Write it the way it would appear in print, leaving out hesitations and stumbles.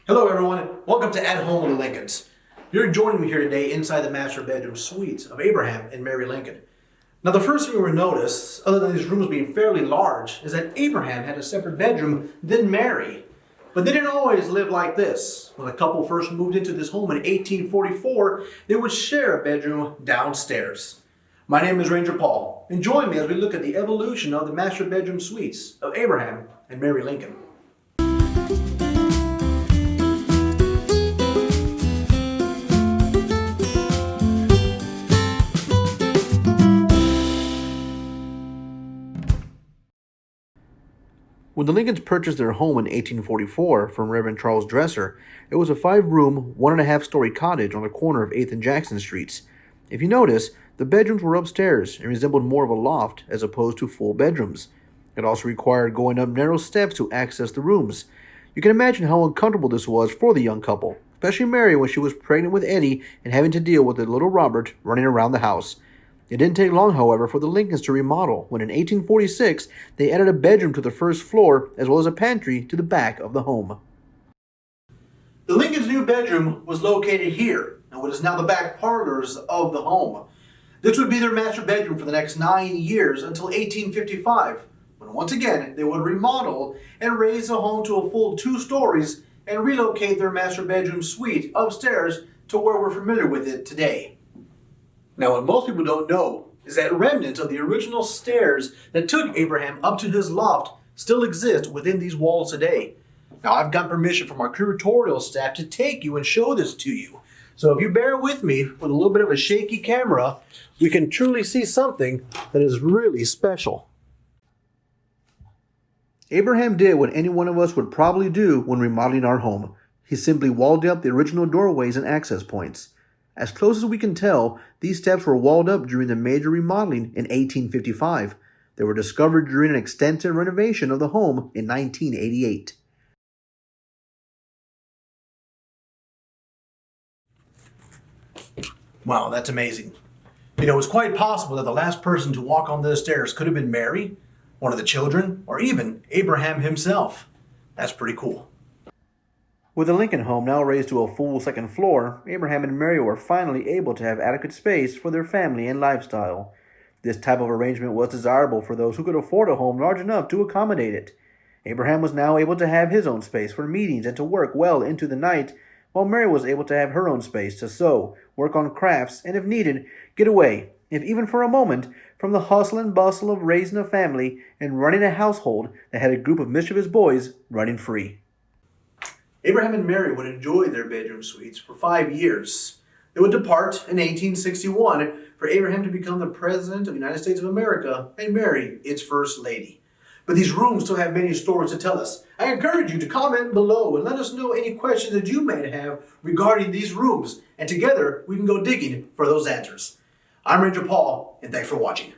Hello everyone, welcome to At Home with the Lincolns. You're joining me here today inside the master bedroom suites of Abraham and Mary Lincoln. Now the first thing you will notice, other than these rooms being fairly large, is that Abraham had a separate bedroom than Mary. But they didn't always live like this. When the couple first moved into this home in 1844, they would share a bedroom downstairs. My name is Ranger Paul, and join me as we look at the evolution of the master bedroom suites of Abraham and Mary Lincoln. When the Lincolns purchased their home in 1844 from Reverend Charles Dresser, it was a 5-room, 1.5-story cottage on the corner of 8th and Jackson Streets. If you notice, the bedrooms were upstairs and resembled more of a loft as opposed to full bedrooms. It also required going up narrow steps to access the rooms. You can imagine how uncomfortable this was for the young couple, especially Mary when she was pregnant with Eddie and having to deal with the little Robert running around the house. It didn't take long, however, for the Lincolns to remodel when in 1846 they added a bedroom to the first floor as well as a pantry to the back of the home. The Lincolns' new bedroom was located here in what is now the back parlors of the home. This would be their master bedroom for the next 9 years until 1855, when once again they would remodel and raise the home to a full 2 stories and relocate their master bedroom suite upstairs to where we're familiar with it today. Now, what most people don't know is that remnants of the original stairs that took Abraham up to his loft still exist within these walls today. Now, I've got permission from our curatorial staff to take you and show this to you. So if you bear with me with a little bit of a shaky camera, we can truly see something that is really special. Abraham did what any one of us would probably do when remodeling our home. He simply walled up the original doorways and access points. As close as we can tell, these steps were walled up during the major remodeling in 1855. They were discovered during an extensive renovation of the home in 1988. Wow, that's amazing. You know, it's quite possible that the last person to walk on those stairs could have been Mary, one of the children, or even Abraham himself. That's pretty cool. With the Lincoln home now raised to a full second floor, Abraham and Mary were finally able to have adequate space for their family and lifestyle. This type of arrangement was desirable for those who could afford a home large enough to accommodate it. Abraham was now able to have his own space for meetings and to work well into the night, while Mary was able to have her own space to sew, work on crafts, and if needed, get away, if even for a moment, from the hustle and bustle of raising a family and running a household that had a group of mischievous boys running free. Abraham and Mary would enjoy their bedroom suites for 5 years. They would depart in 1861 for Abraham to become the President of the United States of America and Mary its First Lady. But these rooms still have many stories to tell us. I encourage you to comment below and let us know any questions that you may have regarding these rooms, and together we can go digging for those answers. I'm Ranger Paul, and thanks for watching.